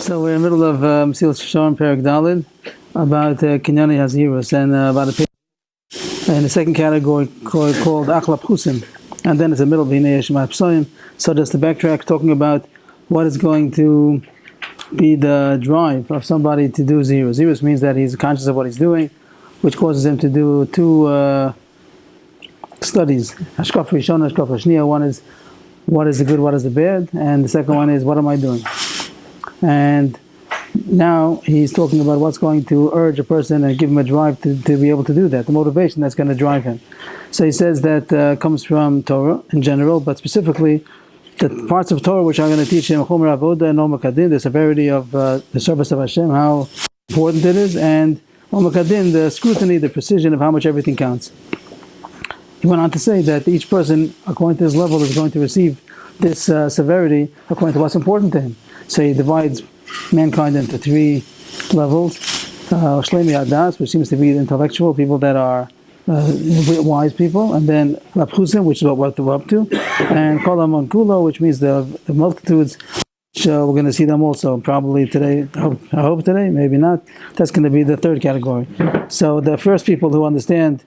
So we're in the middle of Mesillas Yesharim Perek Dalid about Kinyani Hazirus and about a page in the second category called Achlap Chusim, and then it's the middle of Hinei Yeshma Psoim. So just to backtrack, talking about what is going to be the drive of somebody to do Zirus. Zirus means that he's conscious of what he's doing, which causes him to do two studies. Hashkaf Rishon, Hashkaf Shniya. One is what is the good, what is the bad, and the second one is what am I doing. And now he's talking about what's going to urge a person and give him a drive to be able to do that, the motivation that's going to drive him. So he says that comes from Torah in general, but specifically the parts of Torah which are going to teach him Chomer Avoda and Om Kadin, the severity of the service of Hashem, how important it is, and Om Kadin, the scrutiny, the precision of how much everything counts. He went on to say that each person, according to his level, is going to receive this severity according to what's important to him. So he divides mankind into three levels. Shlemi Hadas, which seems to be intellectual, people that are wise people, and then Lapchusim, which is what we're up to, and Kol Hamon Kulo, which means the multitudes, which we're going to see them also probably today. I hope today, maybe not. That's going to be the third category. So the first people who understand,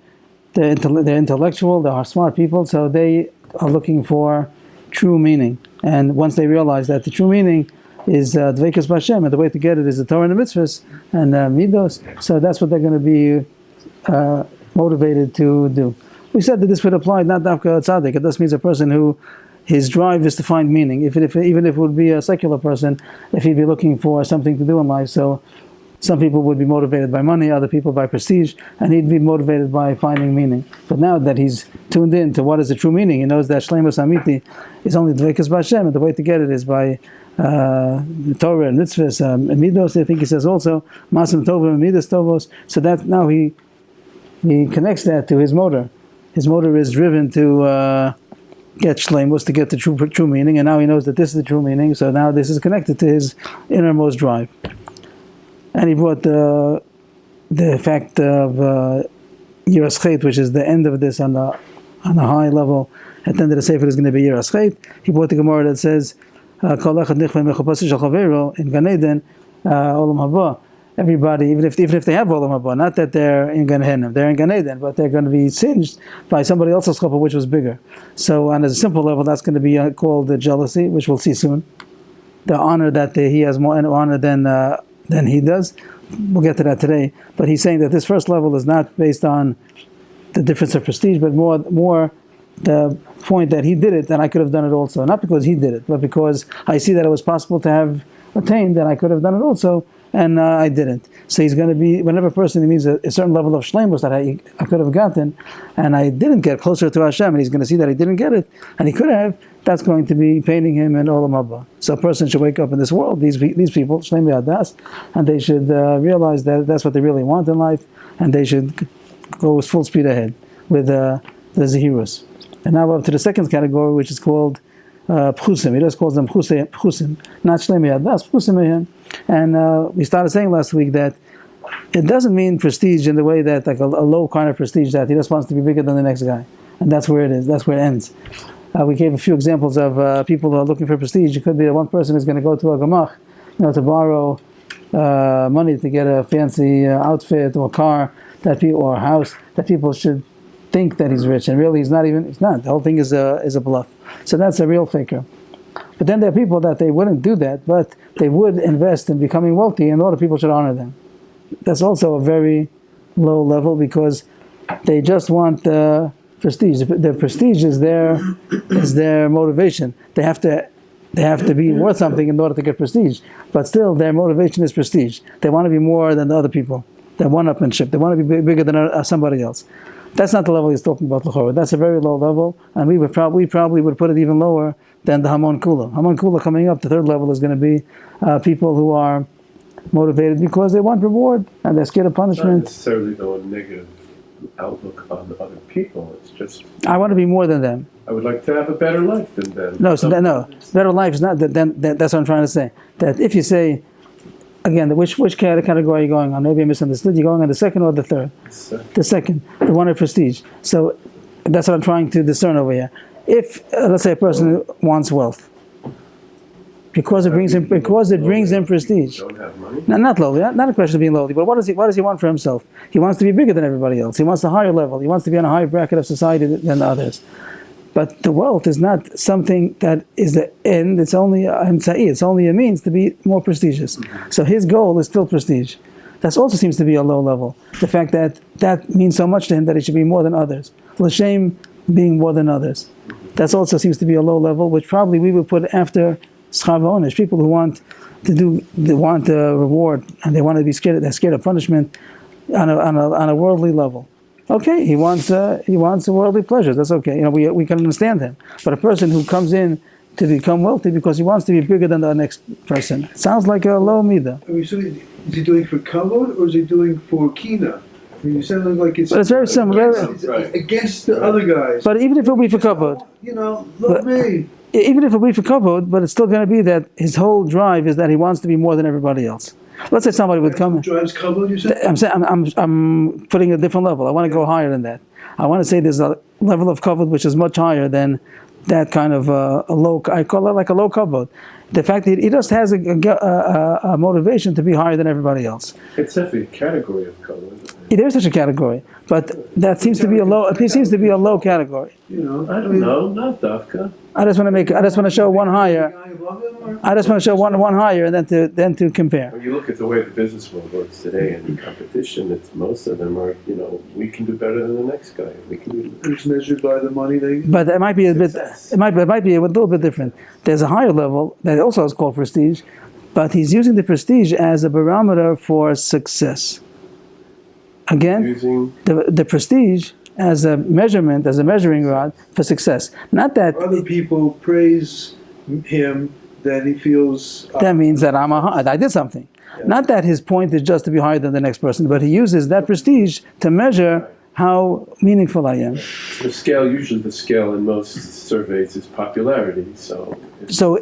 they're intellectual, they are smart people, so they are looking for true meaning. And once they realize that the true meaning is Dveikus B'Hashem, and the way to get it is the Torah and the mitzvahs and midos, so that's what they're going to be motivated to do. We said that this would apply not Dafka Tzaddik. It just means a person who his drive is to find meaning. Even if it would be a secular person, if he'd be looking for something to do in life. So some people would be motivated by money, other people by prestige, and he'd be motivated by finding meaning. But now that he's tuned in to what is the true meaning, he knows that Shleimus Amiti is only Dveikus B'Hashem, and the way to get it is by Torah and mitzvahs, midos. I think he says also Masim Tovim and midos Tovos. So that now he connects that to his motor. His motor is driven to get Shleimus, to get the true meaning, and now he knows that this is the true meaning. So now this is connected to his innermost drive. And he brought the fact of Yiras Chet, which is the end of this on a high level. At the end of the Sefer is going to be Yiras Chet. He brought the Gemara that says, in Gan Eden, Olam Haba. Everybody, even if they have Olam Haba, not that they're in Gan Eden, they're in Gan Eden, but they're going to be singed by somebody else's chuppah, which was bigger. So on a simple level, that's going to be called the jealousy, which we'll see soon. The honor that he has more honor than he does. We'll get to that today. But he's saying that this first level is not based on the difference of prestige, but more the point that he did it and I could have done it also. Not because he did it, but because I see that it was possible to have attained and I could have done it also, and I didn't. So he's going to be, whenever a person needs a certain level of shleimus that I could have gotten, and I didn't get closer to Hashem, and he's going to see that he didn't get it, and he could have, that's going to be painting him in Olam Haba. So a person should wake up in this world, these people, Shlemi Hadas, and they should realize that that's what they really want in life, and they should go with full speed ahead with the Zehirus. And now we're up to the second category, which is called Pchusim. He just calls them Pchusim, not Shlemi Hadas, Pchusim. And we started saying last week that it doesn't mean prestige in the way that like a low kind of prestige that he just wants to be bigger than the next guy. And that's where it is, that's where it ends. We gave a few examples of people who are looking for prestige. It could be that one person is going to go to a gamach, to borrow money to get a fancy outfit or car or a house that people should think that he's rich, and really he's not. The whole thing is a bluff. So that's a real faker. But then there are people that they wouldn't do that, but they would invest in becoming wealthy in order people should honor them. That's also a very low level because they just want prestige. The prestige is their motivation. They have to be worth something in order to get prestige. But still, their motivation is prestige. They want to be more than the other people. They're one-upmanship. They want to be bigger than somebody else. That's not the level he's talking about, l'chorah. That's a very low level, and we probably would put it even lower than the Hamon Kula. Hamon Kula coming up, the third level is going to be people who are motivated because they want reward and they're scared of punishment. Not necessarily though a negative outlook on other people. It's just I want to be more than them. I would like to have a better life than them. No, better life is not. That's what I'm trying to say. That if you say, again, which category are you going on? Maybe I misunderstood. You're going on the second or the third? The second, the one of prestige. So that's what I'm trying to discern over here. If, let's say, a person wants wealth, because it brings him prestige. Don't have money. No, not lowly, not a question of being lowly, but what does he want for himself? He wants to be bigger than everybody else. He wants a higher level. He wants to be on a higher bracket of society than the others. But the wealth is not something that is the end. It's only it's only a means to be more prestigious. So his goal is still prestige. That also seems to be a low level. The fact that means so much to him that he should be more than others. L'shem being more than others. That also seems to be a low level, which probably we would put after schar v'onesh. People who want a reward and they want to be scared. They're scared of punishment on a worldly level. Okay, he wants worldly pleasures. That's okay. We can understand him. But a person who comes in to become wealthy because he wants to be bigger than the next person, sounds like a low midah. Is he doing for kavod or is he doing for kina? You said like it's. But it's very similar. It's against the other guys. But even if it be for kavod, love me. Even if it be for kavod, but it's still going to be that his whole drive is that he wants to be more than everybody else. Let's say somebody would come. Drives kavod, you said? I'm saying I'm putting a different level. I want to go higher than that. I want to say there's a level of kavod which is much higher than that kind of a low. I call it like a low kavod. The fact that he just has a motivation to be higher than everybody else. It's definitely a category of kavod. There is such a category, but that seems to be a low. It seems to be a low category. I don't know, not dafka. I just want to show one higher. I just want to show one higher, and then to compare. When you look at the way the business world works today and the competition, it's most of them are, we can do better than the next guy. We can do. It's measured by the money they get. But it might be a bit. It might be a little bit different. There's a higher level that also is called prestige, but he's using the prestige as a barometer for success. Again, the prestige as a measurement, as a measuring rod for success. Not that other people praise him, that he feels. That means that I did something. Yeah. Not that his point is just to be higher than the next person, but he uses that prestige to measure how meaningful I am. Usually the scale in most surveys is popularity. So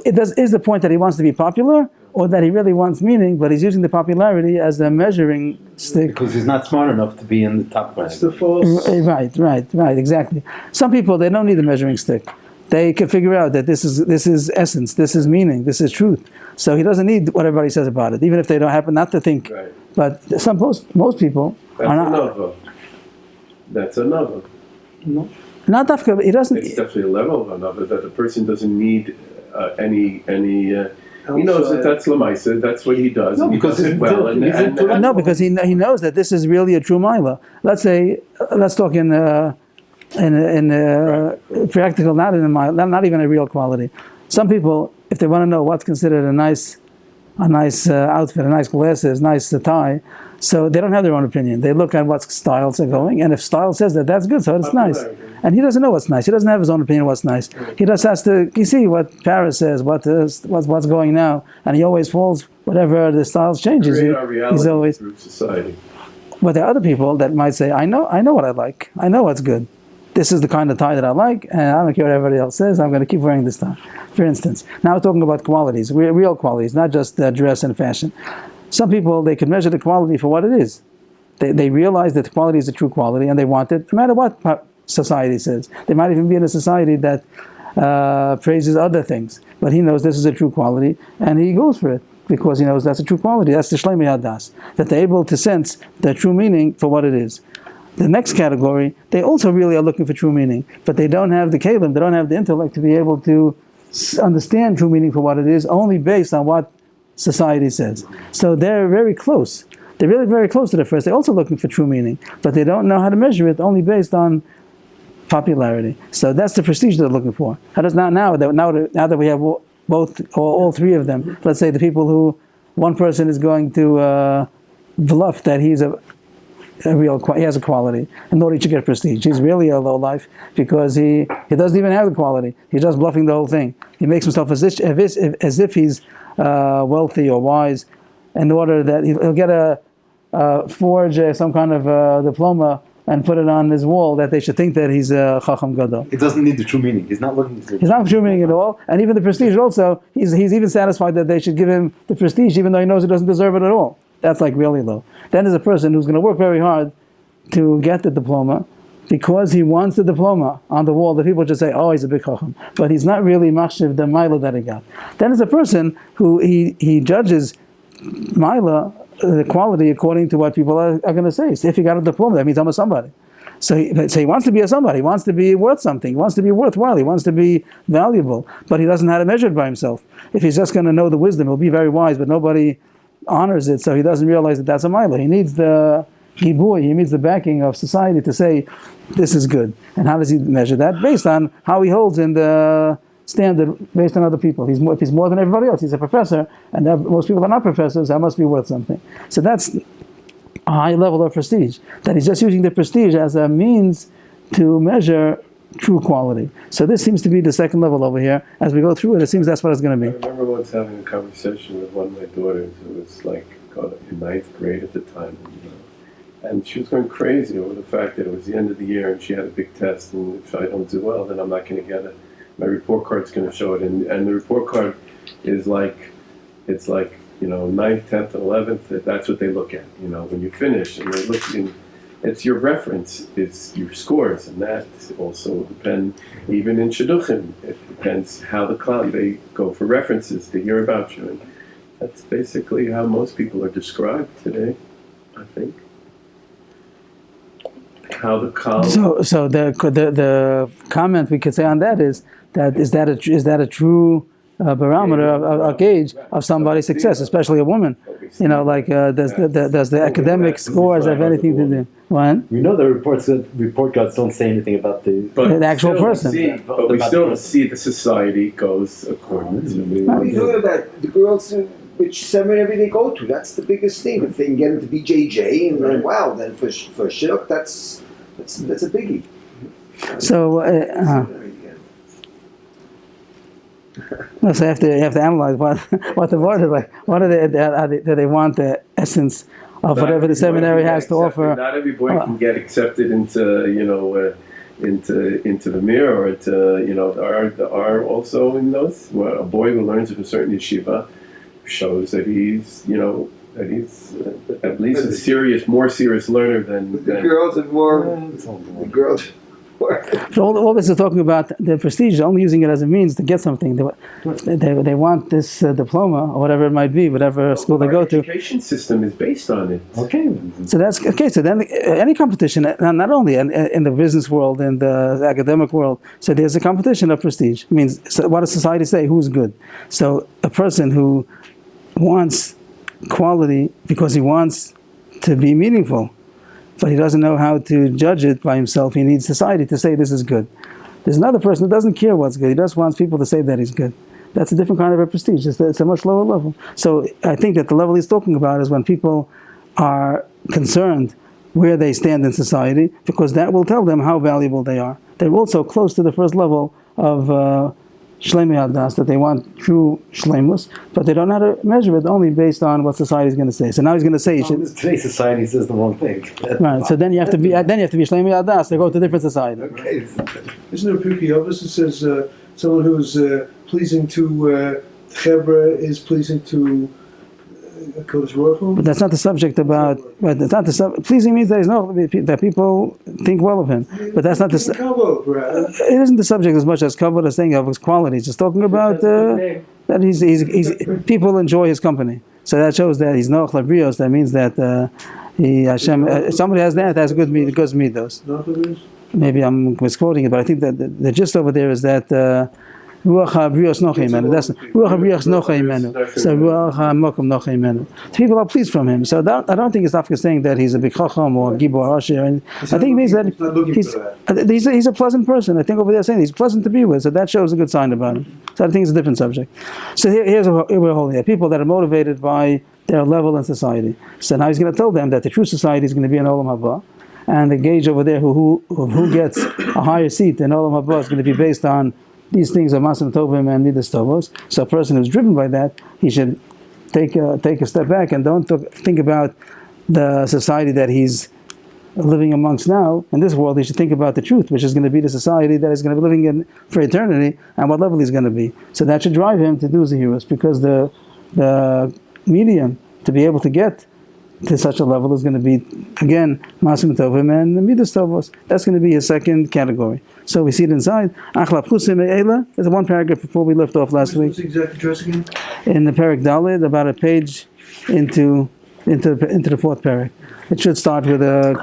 is the point that he wants to be popular, or that he really wants meaning, but he's using the popularity as a measuring stick? Because he's not smart enough to be in the top rank. That's the false. Right, exactly. Some people, they don't need a measuring stick. They can figure out that this is essence, this is meaning, this is truth. So he doesn't need what everybody says about it, even if they don't happen not to think. Right. But most people are not. That's another. No. Not dafka. He doesn't. It's definitely a level of another that the person doesn't need any. He knows that that's lamaisa. That's what he does. No, he because does it well. No, because he knows that this is really a true mila. Let's talk in practical, not in a mila, not even a real quality. Some people, if they want to know what's considered a nice outfit, a nice glasses, nice tie, so they don't have their own opinion. They look at what styles are going, and if style says that, that's good, so it's nice. And he doesn't know what's nice. He doesn't have his own opinion what's nice. He just has to, you see what Paris says, what's going now, and he always falls, whatever the styles changes. He's always through society. But there are other people that might say, I know what I like. I know what's good. This is the kind of tie that I like, and I don't care what everybody else says. I'm going to keep wearing this tie. For instance, now we're talking about qualities, real qualities, not just dress and fashion. Some people, they can measure the quality for what it is. They realize that the quality is the true quality, and they want it no matter what society says. They might even be in a society that praises other things, but he knows this is a true quality, and he goes for it because he knows that's a true quality. That's the shleimei hadas, that they're able to sense the true meaning for what it is. The next category, they also really are looking for true meaning, but they don't have the kalim, they don't have the intellect to be able to understand true meaning for what it is, only based on what society says. So they're very close. They're really very close to the first. They're also looking for true meaning, but they don't know how to measure it, only based on popularity. So that's the prestige they're looking for. How does now that we have all three of them, let's say the people who, one person is going to bluff that he's he has a quality in order to get prestige. He's really a low life because he doesn't even have the quality. He's just bluffing the whole thing. He makes himself as if he's wealthy or wise, in order that he'll get forge some kind of diploma and put it on his wall that they should think that he's a chacham gadol. He doesn't need the true meaning. He's not looking for. He's not true meaning at all, and even the prestige also. He's even satisfied that they should give him the prestige, even though he knows he doesn't deserve it at all. That's like really low. Then there's a person who's going to work very hard to get the diploma, because he wants the diploma on the wall, the people just say, oh, he's a big chacham. But he's not really machshav the Maila that he got. Then there's a person who he judges Maila, the quality, according to what people are going to say. So if he got a diploma, that means I'm a somebody. So he wants to be a somebody. He wants to be worth something. He wants to be worthwhile. He wants to be valuable. But he doesn't know how to measure it by himself. If he's just going to know the wisdom, he'll be very wise, but nobody honors it, so he doesn't realize that that's a Maila. He needs the gibui, he needs the backing of society to say, this is good. And how does he measure that? Based on how he holds in the standard, based on other people. If he's more than everybody else, he's a professor, and most people are not professors, that must be worth something. So that's a high level of prestige, that he's just using the prestige as a means to measure true quality. So this seems to be the second level over here. As we go through it, it seems that's what it's going to I be. remember once having a conversation with one of my daughters who was like in ninth grade at the time, and she was going crazy over the fact that it was the end of the year and she had a big test, and if I don't do well, then I'm not going to get it. My report card's going to show it, and the report card is like, it's like, 9th, 10th, and 11th. That's what they look at. When you finish, and they look in. It's your reference, it's your scores, and that also depends, even in Shidduchim, it depends how the cloud, they go for references to hear about you. And that's basically how most people are described today, I think. How the cloud... So the comment we could say on that is that a true barometer, a gauge of somebody's success, especially a woman. Does the academic scores have anything to do? What? We know the report cards don't say anything about the actual person. But we still see the society goes according to... How do you feel about the girls which seminary they go to? That's the biggest thing. If they can get into BJJ, and then wow, then for shidduch, that's a biggie. So you have to analyze what the word is like. What do they want the essence of whatever the seminary has to offer? Not every boy can get accepted into into the mirror, or into are also in those. Well, a boy who learns at a certain yeshiva shows that he's at least a more serious learner than the girls are more. The girls. So all this is talking about the prestige, only using it as a means to get something. They want this diploma, or whatever it might be, whatever school they go to. The education system is based on it. Okay. So that's okay. So then any competition, not only in the business world, in the academic world, so there's a competition of prestige. It means, so what does society say? Who's good? So a person who wants quality because he wants to be meaningful, but he doesn't know how to judge it by himself. He needs society to say this is good. There's another person who doesn't care what's good. He just wants people to say that he's good. That's a different kind of a prestige. It's a much lower level. So I think that the level he's talking about is when people are concerned where they stand in society, because that will tell them how valuable they are. They're also close to the first level of Shleimei Hadas, that they want true Shleimus, but they don't know how to measure it only based on what society is going to say. So now he's going to say, today's society says the wrong thing. Right. So then you have to be Shleimei Hadas to go to a different society. Okay. Isn't there a Pirkei Avos that says someone who is pleasing to Chevra is pleasing to Kodesh Baruch Hu? But that's not the subject about. But it's not the pleasing means that people think well of him. But that's not the. It isn't the subject as much as kavod is saying of his qualities. It's talking about that he's people enjoy his company. So that shows that he's noach labrios. That means that Hashem. Somebody has that. That's good midos. Maybe I'm misquoting it, but I think that the gist over there is that. Ruach HaBrios Nocha Imenu. That's Ruach HaBrios Nocha Imenu. So Ruach HaMokum Nocha Imenu. People are pleased from him. So I don't think it's after saying that he's a big chacham or gibor ashir. I think it means that he's a pleasant person. I think over there saying he's pleasant to be with. So that shows a good sign about him. So I think it's a different subject. So here we're holding it. People that are motivated by their level in society. So now he's going to tell them that the true society is going to be in Olam Haba. And the gauge over there who gets a higher seat in Olam Haba is going to be based on these things are Masim Tovim and Midas Tovos. So a person who's driven by that, he should take a step back and don't think about the society that he's living amongst now. In this world, he should think about the truth, which is going to be the society that he's going to be living in for eternity, and what level he's going to be. So that should drive him to do Zehirus, because the medium to be able to get to such a level is going to be, again, Masim Tovim and Midas Tovos. That's going to be his second category. So we see it inside. Achlap Chusim Eila. There's one paragraph before we left off last week. What's the exact address again? In the Parak Dalid, about a page into the fourth parak. It should start with a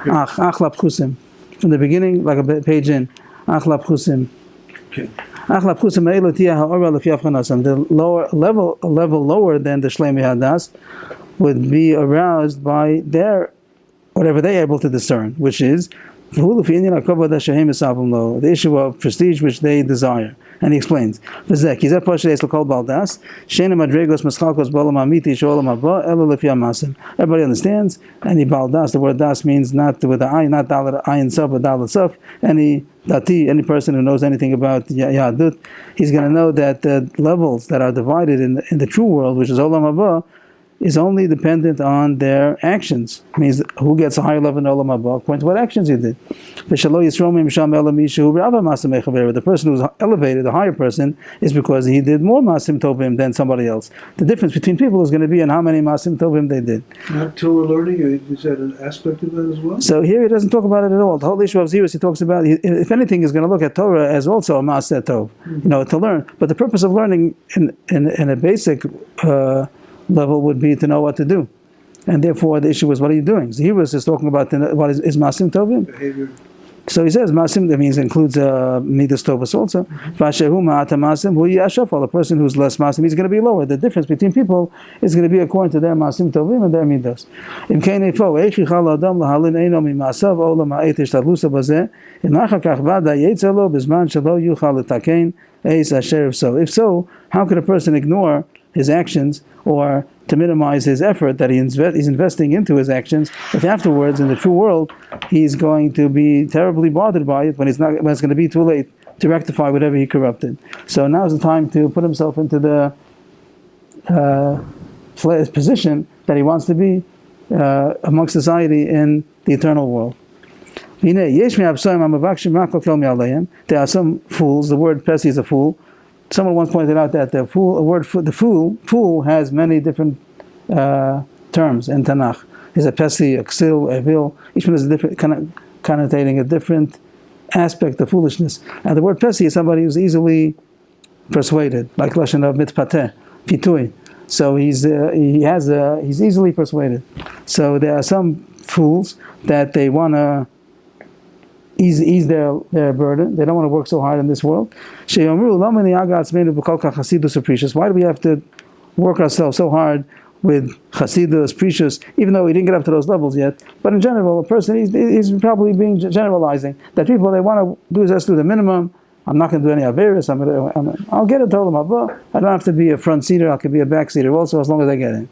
Achlap Chusim. From the beginning, like a page in. Achlap Chusim. Okay. Achlap Chusim Eila Tia Ha'ora Lefi Avchanasam. The lower level, a level lower than the Shleimi Hadas, would be aroused by their, whatever they're able to discern, which is the issue of prestige which they desire. And he explains, everybody understands, and he baldas, the word das means not with the eye, not dalet ayin saf, but dalet saf. Any person who knows anything about Yahadut, he's going to know that the levels that are divided in the true world, which is olam haba, is only dependent on their actions. It means who gets a higher level in Olam Haba according to what actions you did. The person who's elevated, the higher person, is because he did more Masim Tovim than somebody else. The difference between people is going to be in how many Masim Tovim they did. Not Torah learning, is that an aspect of that as well? So here he doesn't talk about it at all. The whole issue of Zirus, he talks about, if anything, is going to look at Torah as also a Maaseh Tov, to learn. But the purpose of learning in a basic level would be to know what to do, and therefore the issue was, what are you doing? Zihirus is talking about what is Masim Tovim. Behavior. So he says Masim, that means includes Midas Tovas also. Vashehu Ma'ata Masim Hu Yashafal, a person who's less Masim, he's going to be lower. The difference between people is going to be according to their Masim Tovim and their Midas. In Kainefo, Eichi Chal Adam Lahalin Eino Mimasav Olam Ha'et Ishtadlusa Bazeh In Achakach Vada Yetzalo Bizman Shalo Yuchal Letakein Eis Asher. So if so, how could a person ignore his actions or to minimize his effort that he's investing into his actions, if afterwards in the true world he's going to be terribly bothered by it when it's going to be too late to rectify whatever he corrupted. So now's the time to put himself into the position that he wants to be amongst society in the eternal world. There are some fools. The word pesi is a fool. Someone once pointed out that the fool has many different terms in Tanakh. There's a pesi, a ksil, a vil. Each one is a different, connotating a different aspect of foolishness. And the word pesi is somebody who's easily persuaded, like lashon of mitpateh, pitui. So he's easily persuaded. So there are some fools that they want to ease their burden. They don't want to work so hard in this world. Why do we have to work ourselves so hard with Chasidus, Precious, even though we didn't get up to those levels yet? But in general, a person, he's probably being generalizing that people, they want to do just do the minimum. I'm not going to do any Averis. I'll get it to Olam Haba. I don't have to be a front seater. I can be a back seater also, as long as I get in.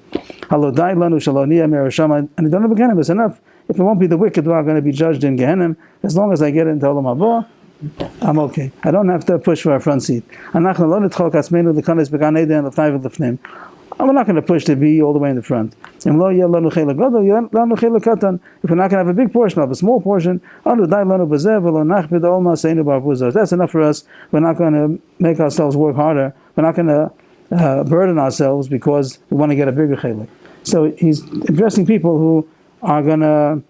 And it don't have Gehenna, it's enough. If it won't be the wicked who are going to be judged in Gehenna, as long as I get into Olam Haba, I'm okay. I don't have to push for a front seat. We're not going to push to be all the way in the front. If we're not going to have a big portion of a small portion, that's enough for us. We're not going to make ourselves work harder. We're not going to burden ourselves because we want to get a bigger chelik. So he's addressing people who are going to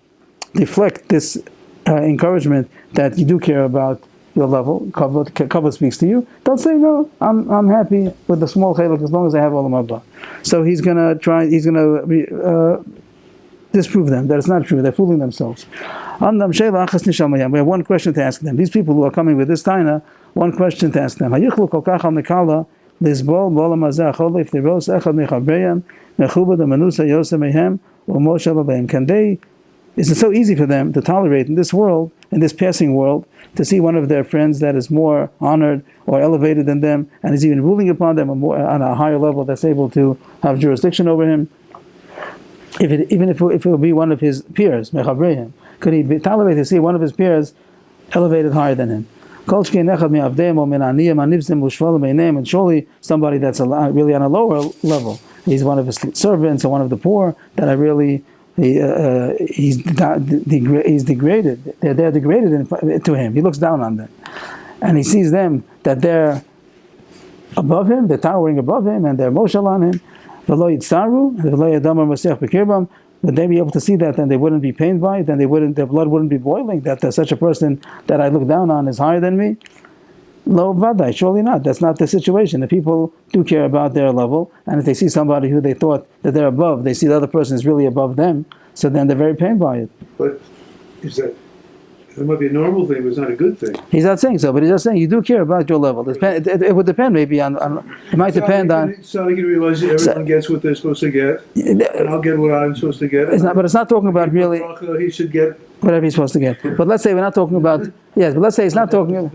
deflect this encouragement that you do care about your level. Kavod speaks to you. Don't say no. I'm happy with the small chelik as long as I have Olam Haba. So he's going to disprove them that it's not true. They're fooling themselves. We have one question to ask them. These people who are coming with this taina, one question to ask them. If is it so easy for them to tolerate in this world, in this passing world, to see one of their friends that is more honored or elevated than them, and is even ruling upon them on a higher level that's able to have jurisdiction over him? Even if it would be one of his peers, could he tolerate to see one of his peers elevated higher than him? And surely somebody that's really on a lower level, he's one of his servants or one of the poor that are really he's degraded. They're degraded to him. He looks down on them, and he sees them that they're above him, they're towering above him, and they're moshel on him. would they be able to see that? Then they wouldn't be pained by it. Then their blood wouldn't be boiling. That such a person that I look down on is higher than me. Lo vadai, surely not. That's not the situation. The people do care about their level, and if they see somebody who they thought that they're above, they see the other person is really above them, so then they're very pained by it. But that might be a normal thing, but it's not a good thing. He's not saying so, but he's just saying you do care about your level. It would depend maybe on it might depend on. It's not like you realize that everyone gets what they're supposed to get, and I'll get what I'm supposed to get. But it's not talking about really. He should get whatever he's supposed to get. But let's say we're not talking about. Yes, but let's say it's not talking.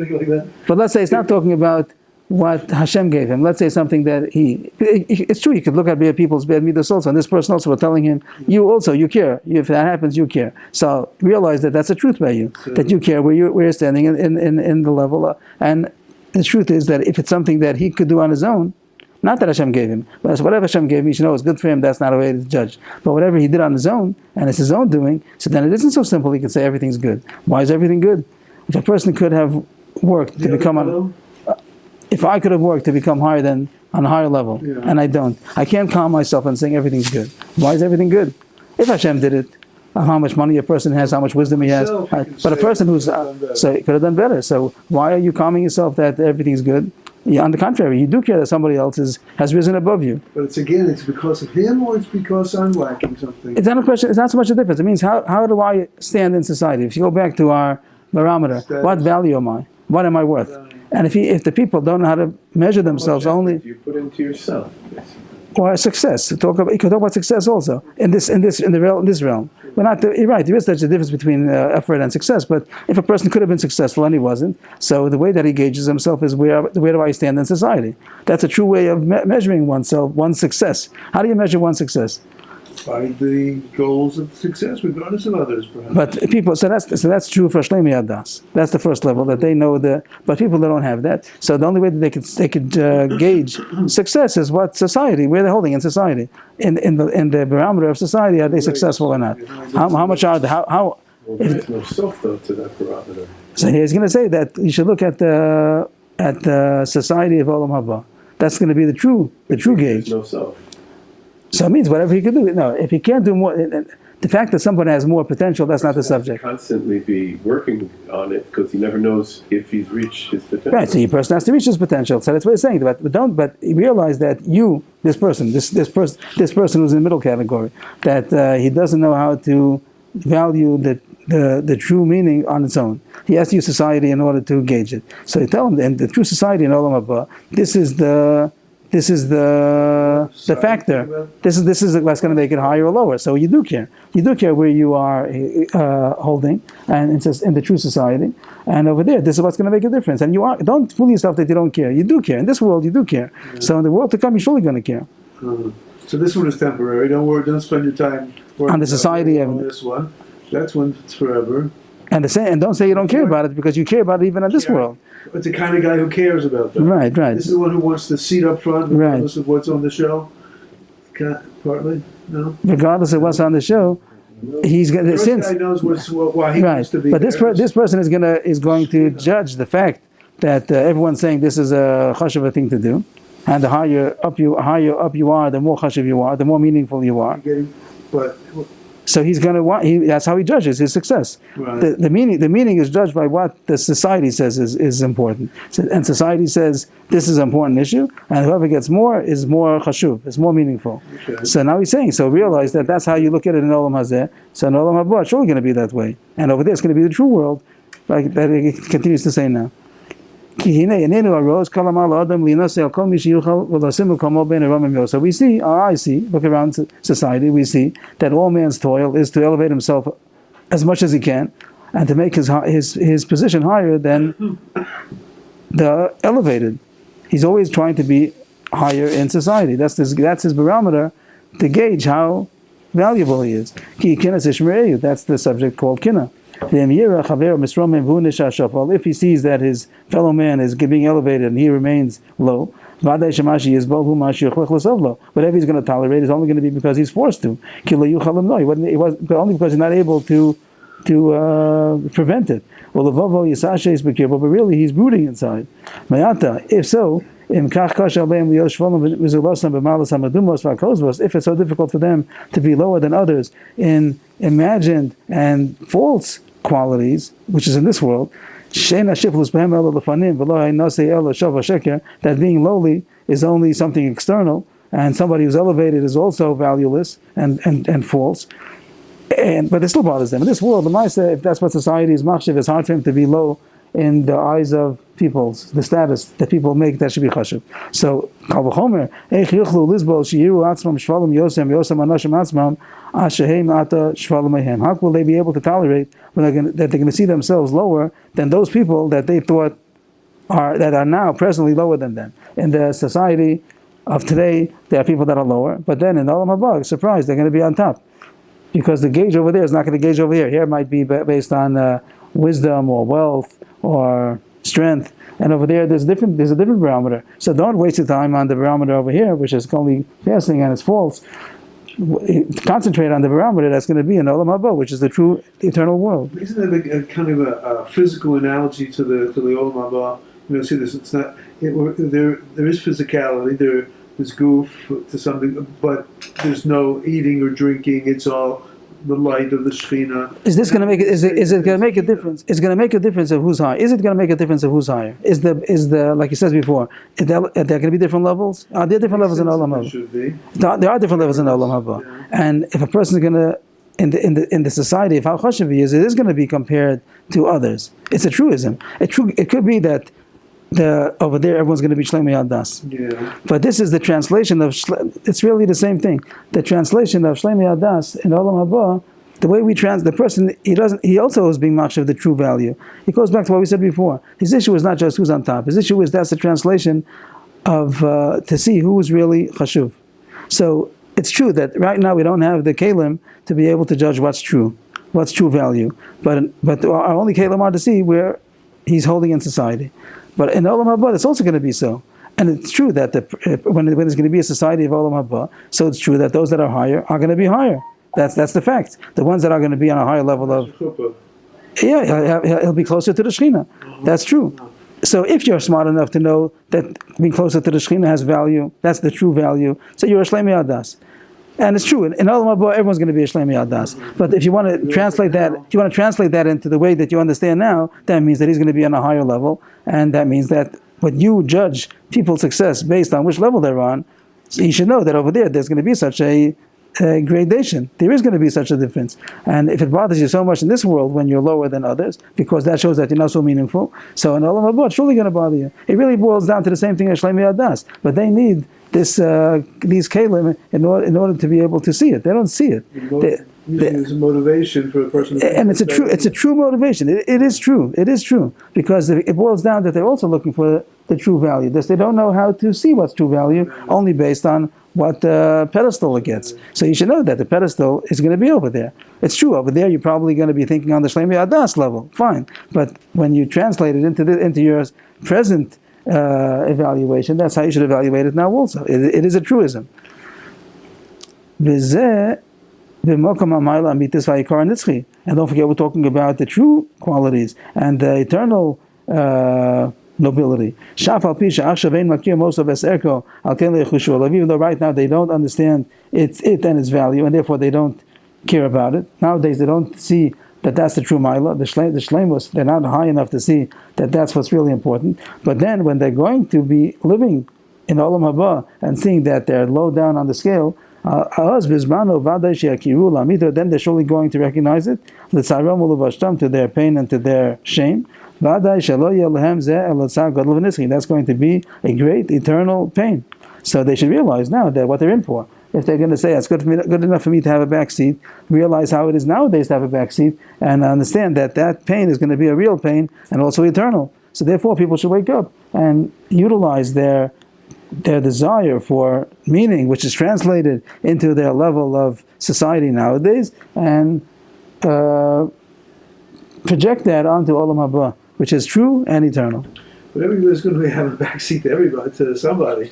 But let's say it's not talking about what Hashem gave him. Let's say something that it's true, you could look at people's bad midas also, and this person also was telling him, you care. If that happens, you care. So realize that that's a truth by you, that you care where you're standing in the level. And the truth is that if it's something that he could do on his own, not that Hashem gave him, but whatever Hashem gave him, you should know it's good for him, that's not a way to judge. But whatever he did on his own, and it's his own doing, so then it isn't so simple he can say everything's good. Why is everything good? If a person could have worked to become if I could have worked to become higher on a higher level, and I don't, I can't calm myself and saying everything's good. Why is everything good? If Hashem did it, how much money a person has, how much wisdom he has, but a person who's so he could have done better. So why are you calming yourself that everything's good? On the contrary, you do care that somebody else has risen above you. But it's because of him, or it's because I'm lacking something. It's not a question. It's not so much a difference. It means how do I stand in society? If you go back to our barometer, what value am I? What am I worth? And if the people don't know how to measure themselves only, you put into yourself, basically. Or success. You can talk about success also in this realm. We're not. You're right. There is such a difference between effort and success. But if a person could have been successful and he wasn't, so the way that he gauges himself is where do I stand in society? That's a true way of measuring oneself, one's success. How do you measure one's success? By the goals of success, regardless of others, perhaps. But people, so that's true for Shlemi Adas. That's the first level that they know but people that don't have that. So the only way that they could gauge success is what society, where they're holding in society, in the barometer of society, are they successful or not? How much are they? Well, there's no self though to that barometer. So he's going to say that you should look at the society of Olam Haba. That's going to be the true gauge. There's no self. So it means whatever he could do. No, if he can't do more, the fact that someone has more potential, that's not the subject. Constantly be working on it because he never knows if he's reached his potential. Right. So your person has to reach his potential. So that's what he's saying. But realize that this person who's in the middle category, that he doesn't know how to value the true meaning on its own. He has to use society in order to gauge it. So you tell him, and the true society in Olam Haba, this is the factor. This is what's going to make it higher or lower. So you do care. You do care where you are holding, and it's just in the true society. And over there, this is what's going to make a difference. And don't fool yourself that you don't care. You do care. In this world, you do care. Yeah. So in the world to come, you're surely going to care. So this one is temporary. Don't spend your time on the society on this one. That's one that's forever. And don't say you don't care about it, because you care about it even in this world. It's the kind of guy who cares about that. Right. This is the one who wants the seat up front, regardless of what's on the show. Partly, no. Regardless of what's on the show, he's going to. This guy knows why he wants to be. But this person is going to judge the fact that everyone's saying this is a chashuv thing to do, and the higher up you are, the more chashuv you are, the more meaningful you are. So he's going to that's how he judges his success. Right. The meaning is judged by what the society says is important. And society says this is an important issue, and whoever gets more is more chashuv, is more meaningful. Okay. So now he's saying, so realize that that's how you look at it in Olam Hazeh. So in Olam Haba, it's surely going to be that way. And over there, it's going to be the true world, like that he continues to say now. So we see, look around society, we see that all man's toil is to elevate himself as much as he can, and to make his position higher than the elevated. He's always trying to be higher in society. That's his barometer to gauge how valuable he is. That's the subject called kinna. If he sees that his fellow man is being elevated and he remains low, whatever he's going to tolerate is only going to be because he's forced to. Only because he's not able to prevent it. But really he's brooding inside. If so, If it's so difficult for them to be lower than others in imagined and false qualities, which is in this world, that being lowly is only something external, and somebody who's elevated is also valueless and false. But it still bothers them. In this world, the Maisa, if that's what society is machshav, it's hard for him to be low in the eyes of people's, the status that people make, that should be chashuv. So, kal v'chomer, eich yuchlu lizbol sheyiru atzmam shvalim yosem anashim atzmam ashehem ata shvalim mehem. How will they be able to tolerate that they're going to see themselves lower than those people that they thought are now presently lower than them? In the society of today, there are people that are lower, but then in the Olam Haba, surprise, they're going to be on top. Because the gauge over there is not going to gauge over here. Here it might be based on wisdom or wealth or strength, and over there there's a different barometer. So don't waste your time on the barometer over here, which is only passing and it's false. Concentrate on the barometer that's going to be in Olam Haba, which is the true eternal world. Isn't that a kind of a physical analogy to the Olam Haba? See this. It's not. There is physicality. There's goof to something, but there's no eating or drinking. It's all the light of the Shekhinah. Is this going to make it? Is it going to make a difference? It's going to make a difference of who's high. Is it going to make a difference of who's higher? Is the like he says before? Are there going to be different levels? Are there different levels in Olam Haba? There are different levels in Olam Haba, and if a person is going to in the society of how chashuv he is, it is going to be compared to others. It's a truism. It could be that. Over there, everyone's going to be Shleimei Adas. Yeah. But this is the translation of. It's really the same thing. The translation of Shleimei Adas in Olam Haba, the way we the person he also is being machshav the true value. It goes back to what we said before. His issue is not just who's on top. His issue is that's the translation of to see who is really chashuv. So it's true that right now we don't have the kelim to be able to judge what's true value. But our only kelim are to see where he's holding in society. But in Olam Haba, it's also going to be so. And it's true that when there's going to be a society of Olam Haba, so it's true that those that are higher are going to be higher. That's the fact. The ones that are going to be on a higher level of... he'll be closer to the Shekhinah. That's true. So if you're smart enough to know that being closer to the Shekhinah has value, that's the true value, so you're a Shleimei Adas. And it's true, in Olam Haba, everyone's going to be a Shleimei Adas. But if you want to translate that into the way that you understand now, that means that he's going to be on a higher level, and that means that when you judge people's success based on which level they're on, you should know that over there's going to be such a gradation. There is going to be such a difference. And if it bothers you so much in this world when you're lower than others, because that shows that you're not so meaningful, so in Olam Haba, it's really going to bother you. It really boils down to the same thing as Shleimei Adas. But they need these kelim in order to be able to see it. They don't see it. There's a motivation for a person. And it's a true motivation. It is true because it boils down that they're also looking for the true value. They don't know how to see what's true value only based on what pedestal it gets. So you should know that the pedestal is going to be over there. It's true over there. You're probably going to be thinking on the Shleimei Adas level. Fine, but when you translate it into your present evaluation, that's how you should evaluate it now also. It is a truism. And don't forget, we're talking about the true qualities and the eternal nobility. Even though right now they don't understand it and its value, and therefore they don't care about it. Nowadays they don't see that that's the true Maila. The Shleimus, they're not high enough to see that that's what's really important. But then when they're going to be living in Olam Haba and seeing that they're low down on the scale, then they're surely going to recognize it to their pain and to their shame. That's going to be a great eternal pain. So they should realize now that what they're in for. If they're going to say it's good enough for me to have a backseat, realize how it is nowadays to have a backseat, and understand that pain is going to be a real pain and also eternal. So therefore, people should wake up and utilize their desire for meaning, which is translated into their level of society nowadays, and project that onto Olam Haba, which is true and eternal. But everybody's going to have a backseat to everybody, to somebody.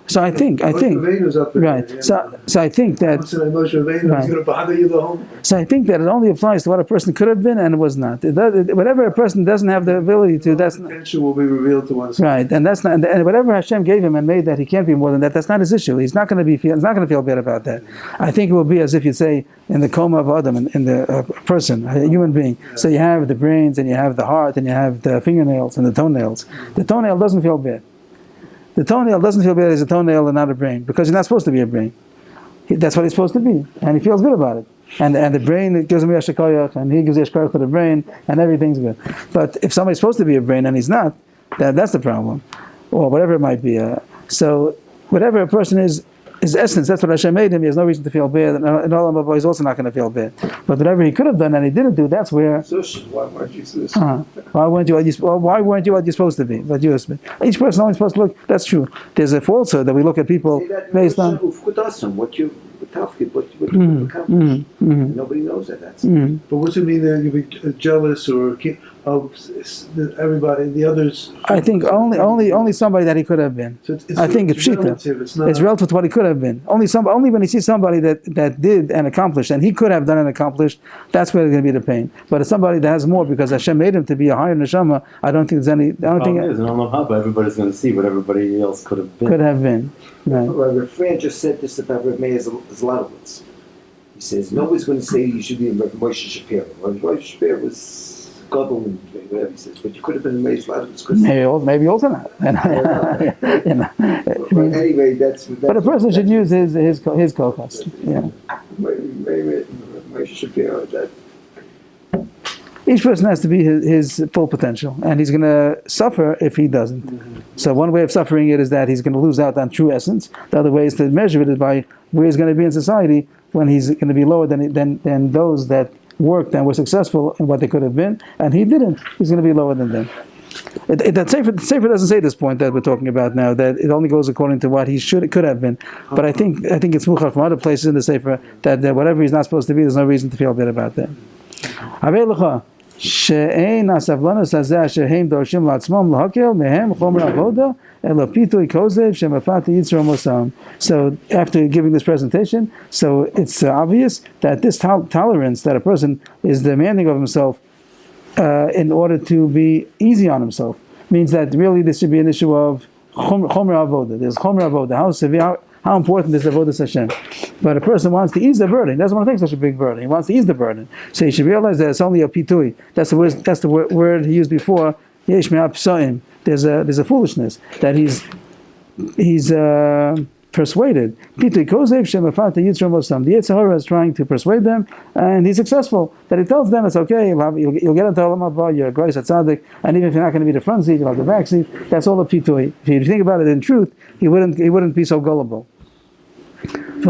So I think, Moshe Rabbeinu's up there, right. yeah. So I think that, Once Moshe Rabbeinu's Right. going to bother you the whole. so I think that it only applies to what a person could have been and was not. Whatever a person doesn't have the ability to, that's not, Potential will be revealed to oneself. right. And that's not, and whatever Hashem gave him and made that he can't be more than that, that's not his issue. He's not going to feel bad about that. I think it will be as if you'd say in the coma of Adam, in the person, a human being. So you have the brains and you have the heart and you have the fingernails and the toenails. The toenail doesn't feel bad. The toenail doesn't feel bad as a toenail and not a brain, because he's not supposed to be a brain. That's what he's supposed to be, and he feels good about it. And the brain, it gives him yashikoyach, and he gives yashikoyach to the brain, and everything's good. But if somebody's supposed to be a brain and he's not, that's the problem, or whatever it might be. So whatever a person is essence. That's what Hashem made him. He has no reason to feel bad, and Olam Haba he's also not going to feel bad. But whatever he could have done and he didn't do, that's where. Why weren't you this? Why weren't you what you're supposed to be? But each person only supposed to look. That's true. There's a falsehood that we look at people based on. What you accomplished. Nobody knows that. That's. But what's it mean that you be jealous or of everybody, the others? I think only somebody that he could have been. So I think it's relative. It's relative to what he could have been. Only when he sees somebody that did and accomplished, and he could have done and accomplished, that's where there's going to be the pain. But it's somebody that has more because Hashem made him to be a higher neshama. I don't think there's any. I don't think is in Olam Haba, everybody's going to see what everybody else could have been. Could have been. Right. Rabbi Fran just said this about Rabbi Meir Zlotowitz. He says nobody's going to say you should be a Moshe Shapiro. Moshe Shapiro was Gadol and whatever he says, but you could have been Meir Zlotowitz. Maybe also not. But anyway, that's. But a person should use his kochas. Yeah. Moshe Shapiro. That. Each person has to be his full potential, and he's going to suffer if he doesn't. So one way of suffering it is that he's going to lose out on true essence. The other way is to measure it by where he's going to be in society when he's going to be lower than those that worked and were successful in what they could have been, and he didn't. He's going to be lower than them. That Sefer doesn't say this point that we're talking about now, that it only goes according to what he could have been. But I think it's muchar from other places in the Sefer that whatever he's not supposed to be, there's no reason to feel bad about that. שאין הסבלנות הזה אשר הם דורשים לעצמם להקל מהם חומר עבודה אלא פיתוי כוזב שמפת יצר מוסם. So after giving this presentation, so it's obvious that this tolerance that a person is demanding of himself in order to be easy on himself means that really this should be an issue of chomer avoda. There's chomer avoda. How important is the avodas Hashem? But a person wants to ease the burden. He doesn't want to take such a big burden. He wants to ease the burden. So he should realize that it's only a pitui. That's the word he used before. Yesh me'ap psoim. There's a foolishness that he's persuaded. Pitui kozev shemafata yitzra mosam. The Yetzer Hara is trying to persuade them, and he's successful. That he tells them it's okay. You'll get into Olam Haba. You're a grace at tzaddik, and even if you're not going to be the front seat, you'll have the back seat. That's all a pitui. If you think about it in truth, he wouldn't be so gullible. It's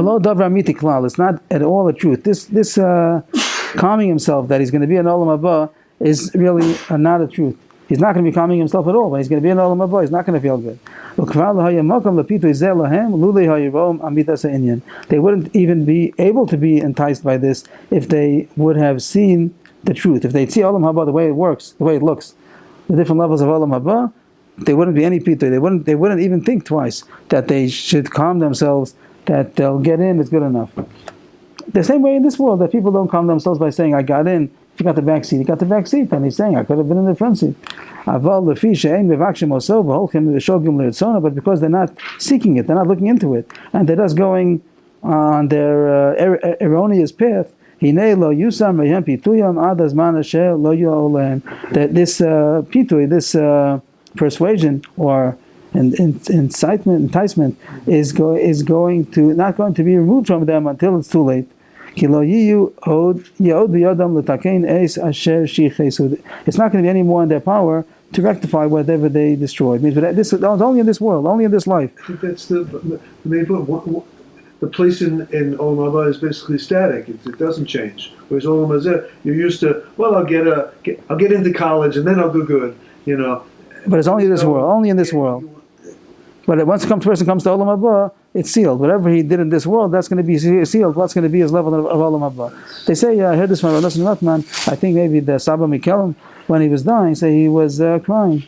not at all the truth. This calming himself that he's going to be an Olam Haba is really not a truth. He's not going to be calming himself at all. When he's going to be an Olam Haba, he's not going to feel good. They wouldn't even be able to be enticed by this if they would have seen the truth. If they'd see Olam Haba the way it works, the way it looks, the different levels of Olam Haba, there wouldn't be any pitui. They wouldn't even think twice that they should calm themselves, that they'll get in, it's good enough. The same way in this world, that people don't calm themselves by saying, I got in. If you got the back seat, you got the back seat. And he's saying, I could have been in the front seat. But because they're not seeking it, they're not looking into it, and they're just going on their erroneous path, that this pitui, this persuasion or enticement is going to not going to be removed from them until it's too late. It's not going to be any more in their power to rectify whatever they destroyed. It means that this is only in this world, only in this life. I think that's the main point. The place in Olam Haba is basically static. It doesn't change. Whereas Olam Hazeh, you're used to, well, I'll get into college and then I'll do good, you know. But it's only this world, only in this world. But once a person comes to Olam Haba, it's sealed. Whatever he did in this world, that's going to be sealed. What's going to be his level of Olam Haba? They say, I heard this from Rav Nosson Rotman, I think maybe the Saba Mikelim, when he was dying, say he was crying.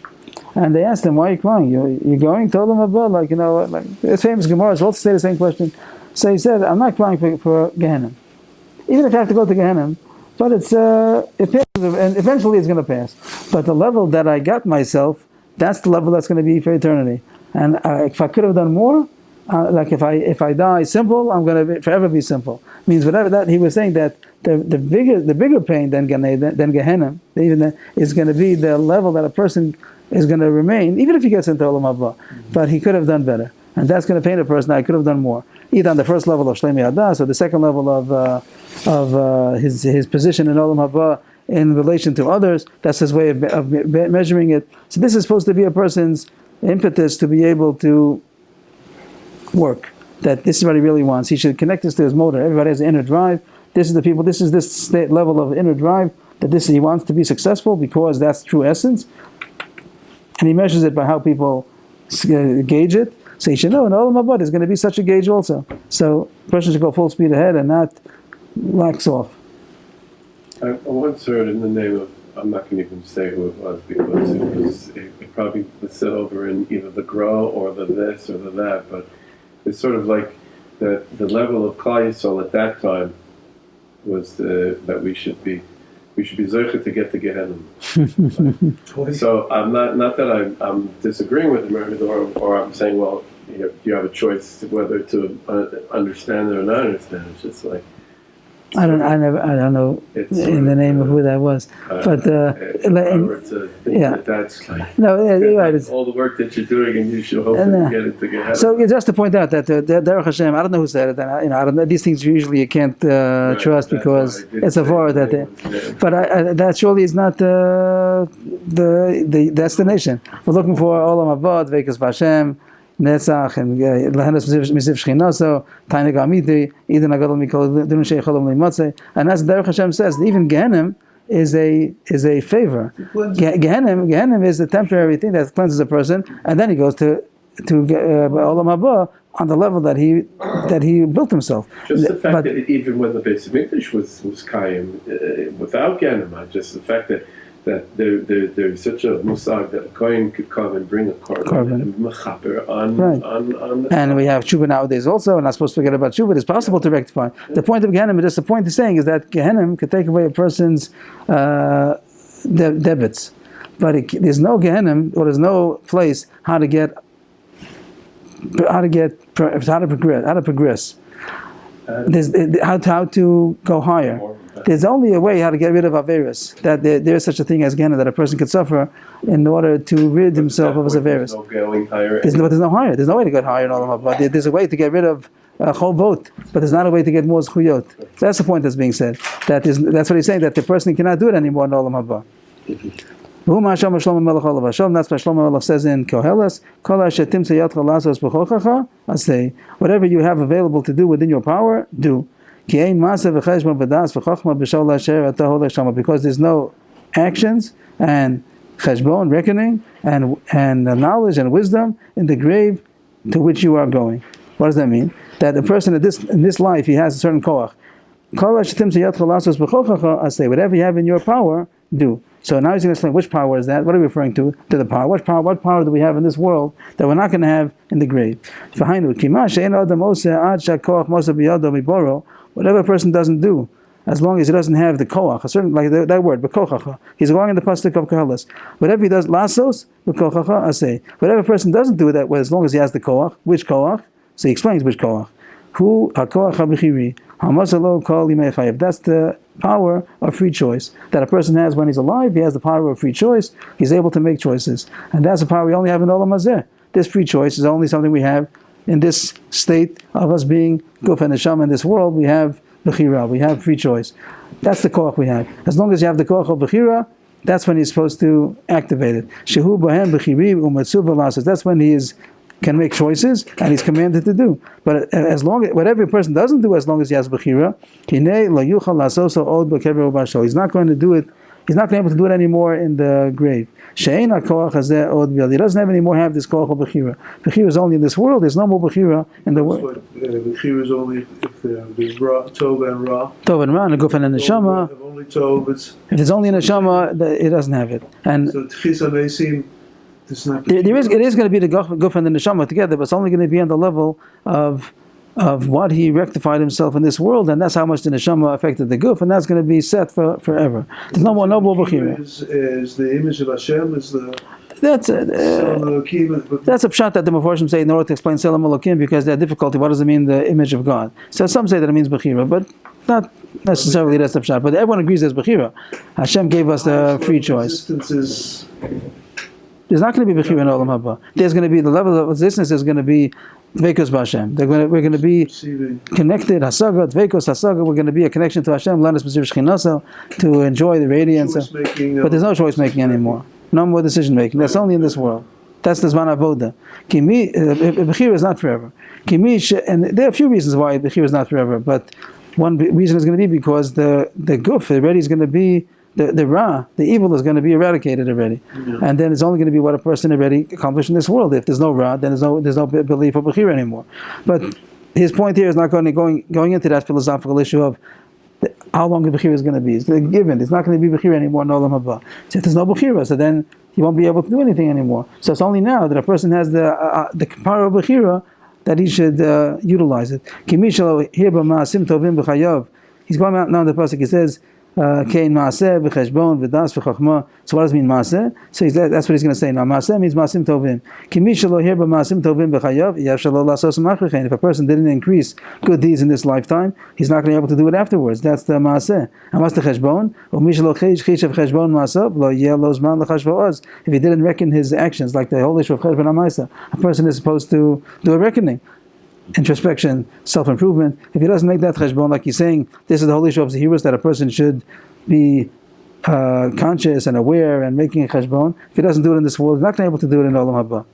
And they asked him, "Why are you crying? You're going?" Told him about, like, like it's famous Gemara. So let's say the same question. So he said, "I'm not crying for Gehenna. Even if I have to go to Gehenna, but it passes, and eventually it's going to pass. But the level that I got myself, that's the level that's going to be for eternity. And if I could have done more, like if I die simple, I'm going to forever be simple. Means whatever that he was saying that the bigger pain than Gehenna, even is going to be the level that a person is going to remain, even if he gets into Olam Haba. But he could have done better, and that's going to pain a person. I could have done more, either on the first level of Shleimi Hadas or the second level of his position in Olam Haba in relation to others. That's his way of measuring it. So this is supposed to be a person's impetus to be able to work. That this is what he really wants. He should connect this to his motor. Everybody has an inner drive. This is the people. This is this state level of inner drive that he wants to be successful because that's true essence. And he measures it by how people gauge it. So he should know in Olam Haba there's going to be such a gauge also. So the person should go full speed ahead and not lax off. I once heard in the name of, I'm not going to even say who it was because it probably was said over in either the grow or the this or the that, but it's sort of like the level of Klal Yisrael at that time was that we should be zocher to get to Gehenna. So I'm not that I'm disagreeing with him or I'm saying, well, you have a choice whether to understand it or not understand. It's just like I don't know in the name of who that was, but that's like you're right. It's, all the work that you're doing, and you should hopefully get it to Gehenna. So just to point out that Derech Hashem, I don't know who said it, and I don't know, these things usually you can't trust because it's a var that. But that surely is not the destination. We're looking for Olam Haba, Dveikus B'Hashem, Netzach, and Lehenas Misiv Shchinaso, Tainig Amiti, Eden Agadol Mikol Dunun Sheicholom Limatzeh, and as Derech Hashem says, even Gehenna is a favor. Gehenna is a temporary thing that cleanses a person, and then he goes to Olam Haba on the level that he built himself. Just the fact that even when the Beis Hamikdash was Kaim without Gehenna, just the fact that there's such a musag that a kohen could come and bring a korban and mechaper on the and we have tshuva nowadays also. We're not supposed to forget about tshuva. It's possible to rectify. The point of Gehenna, just the point is saying, is that Gehenna could take away a person's debits, but there's no Gehenna or there's no place how to progress. There's how to go higher. There's only a way how to get rid of Averis. That there is such a thing as Gehenna that a person could suffer in order to rid himself of his Averis. There's no going higher. There's no higher. There's no way to get higher in Olam Haba. But there's a way to get rid of Chovot, but there's not a way to get more Zchuyot. So that's the point that's being said. That's what he's saying, that the person cannot do it anymore in Olam Haba. That's what Shlomo Melech says in Koheles. Whatever you have available to do within your power, do. Because there's no actions and cheshbon, reckoning, and knowledge and wisdom in the grave to which you are going. What does that mean? That a person in this life, he has a certain koach. Whatever you have in your power, do. So now he's going to explain which power is that. What are we referring to? To the power. What power do we have in this world that we're not going to have in the grave? Whatever a person doesn't do, as long as he doesn't have the koach, a certain, like that word, b'kochacha. He's going in the pasuk of Koheles. Whatever he does, lasos b'kochacha aseh. Whatever a person doesn't do that, as long as he has the koach, which koach? So he explains which koach. Hu hakoach habichiri hamasalo kol yimei chayev. That's the power of free choice that a person has when he's alive. He has the power of free choice. He's able to make choices, and that's the power we only have in Olam Hazeh. This free choice is only something we have in this state of us being guf and neshama in this world. We have bechira, we have free choice. That's the koach we have. As long as you have the koach of bechira, that's when he's supposed to activate it. Shehu bohem bechiri umatzuv v'lasas. That's when he can make choices and he's commanded to do. But as long as whatever a person doesn't do, as long as he has bechira, hinei lo yuchal lasoso od b'kever ubasho. He's not going to do it. He's not going to be able to do it anymore in the grave. She'ein hakoach hazeh od b'yad. He doesn't have any more have this koach of bechira. Bechira is only in this world. There's no more bechira in the world. Bechira is only if there's ra, tov and ra. Tov and ra, and guf and neshama. If only tov, if it's only in neshama, it doesn't have it. And so tchisa meisim It's not It is going to be the guf and the neshama together, but it's only going to be on the level of what he rectified himself in this world, and that's how much the neshama affected the guf, and that's going to be set for forever. There's no more bechira. Is the image of Hashem is the That's That's a pshat that the Mefarshim say in order to explain Selam Elokim, because they have difficulty. What does it mean, the image of God? So some say that it means bechira, but not necessarily that's the pshat. But everyone agrees there's bechira. Hashem gave us the free choice. There's not going to be bechira in Olam Haba. There's going to be the level of existence. There's going to be dveikus b'Hashem. We're going to be connected. Hasaga, dveikus, hasaga. We're going to be a connection to Hashem. Learn specific shechinasa to enjoy the radiance. But there's no choice making anymore. No more decision making. That's only in this world. That's the Zman Avoda. Bechira is not forever. And there are a few reasons why Bechira is not forever, but one reason is going to be because the guf already is going to be, the ra, the evil is going to be eradicated already. Yeah. And then it's only going to be what a person already accomplished in this world. If there's no ra, then there's no belief for Bechira anymore. But his point here is not going into that philosophical issue of how long the Bechira is going to be. It's given. It's not going to be Bechira anymore in Olam Haba. So if there's no Bechira, so then he won't be able to do anything anymore. So it's only now that a person has the power of Bechira that he should utilize it. He's going out now in the pasuk. He says, Kein maaseh v'cheshbon v'das v'chachma. So what does it mean maaseh? So that's what he's going to say now. Maaseh means maasim tovim. Kimi shelo hirba maasim tovim b'chayav yav shelo lasos machrichein. If a person didn't increase good deeds in this lifetime, he's not going to be able to do it afterwards. That's the maaseh. Hamas techeshbon. U'mi shelo chishav cheshbon maasav lo yeh lo zman l'chashvoaz. If he didn't reckon his actions, like the whole issue of cheshbon ha'maisa, a person is supposed to do a reckoning. Introspection, self-improvement. If he doesn't make that cheshbon, like he's saying, this is the whole issue of Zehirus, that a person should be conscious and aware and making a cheshbon. If he doesn't do it in this world, he's not going to be able to do it in Olam Haba.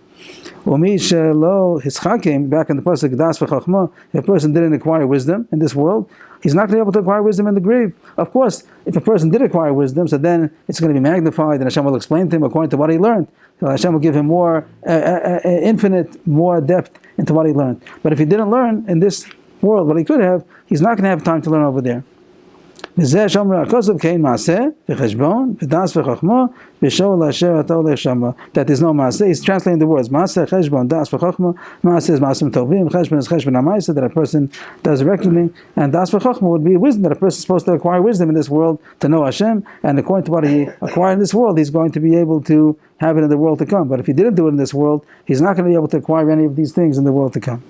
Back in the pasuk, das v'chachma, if a person didn't acquire wisdom in this world, he's not going to be able to acquire wisdom in the grave. Of course, if a person did acquire wisdom, so then it's going to be magnified, and Hashem will explain to him according to what he learned. So Hashem will give him more, infinite, more depth into what he learned. But if he didn't learn in this world what he could have, he's not going to have time to learn over there. That there's no maaseh. He's translating the words maaseh, cheshbon, das, v'chachma. Maaseh is maasim tovim. Cheshbon is cheshbon ha'maisa, that a person does reckoning, and das v'chachma would be wisdom, that a person is supposed to acquire wisdom in this world to know Hashem, and according to what he acquired in this world, he's going to be able to have it in the world to come. But if he didn't do it in this world, he's not going to be able to acquire any of these things in the world to come.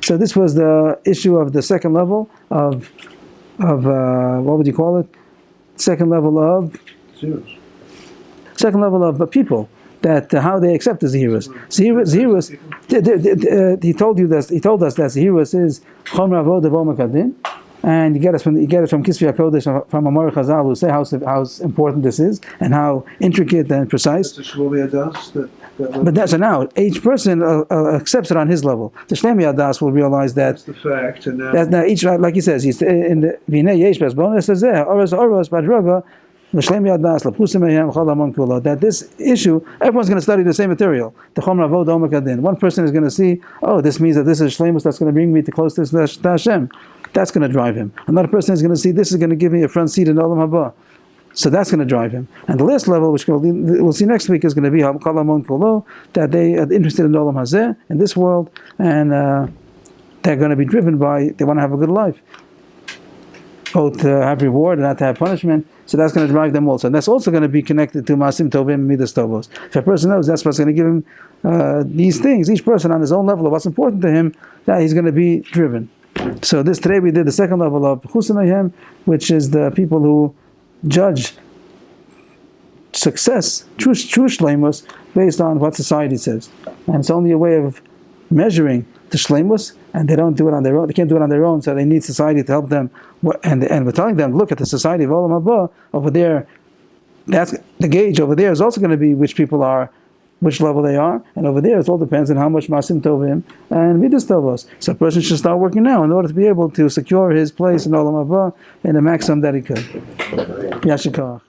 So this was the issue of the second level of what would you call it? Second level of people, that how they accept the Zehirus. Zehirus. He told us that Zehirus is Chom Ravod Devo Makadin, and you get it from Kisvi HaKodesh, from Amor Chazal, who say how important this is and how intricate and precise. But that's now each person accepts it on his level. The Shlemi Adas will realize that. That's the fact. And now each, like he says, he's in the Vinei Yesh Bes Bonus says there Oros Badroga. That this issue, everyone's going to study the same material. The Chom Ravod Omakadin. One person is going to see, oh, this means that this is Shlemus that's going to bring me to closeness to Hashem. That's going to drive him. Another person is going to see, this is going to give me a front seat in Olam Haba. So that's going to drive him. And the last level, which we'll see next week, is going to be that they are interested in Olam Hazeh, in this world, and they're going to be driven by, they want to have a good life. Both to have reward and not to have punishment. So that's going to drive them also. And that's also going to be connected to Maasim Tovim and Midas Tovos. If a person knows that's what's going to give him these things, each person on his own level of what's important to him, that he's going to be driven. So today we did the second level of Chusamayhem, which is the people who judge success, true shleimus, based on what society says. And it's only a way of measuring the shleimus, and they don't do it on their own. They can't do it on their own, so they need society to help them. And we're telling them, look at the society of Olam Haba over there. That's the gauge over there is also going to be which people are, which level they are, and over there it all depends on how much Masim Tovim and Midas Tovos. So a person should start working now in order to be able to secure his place in Olam Haba in the maximum that he could. Yashikach.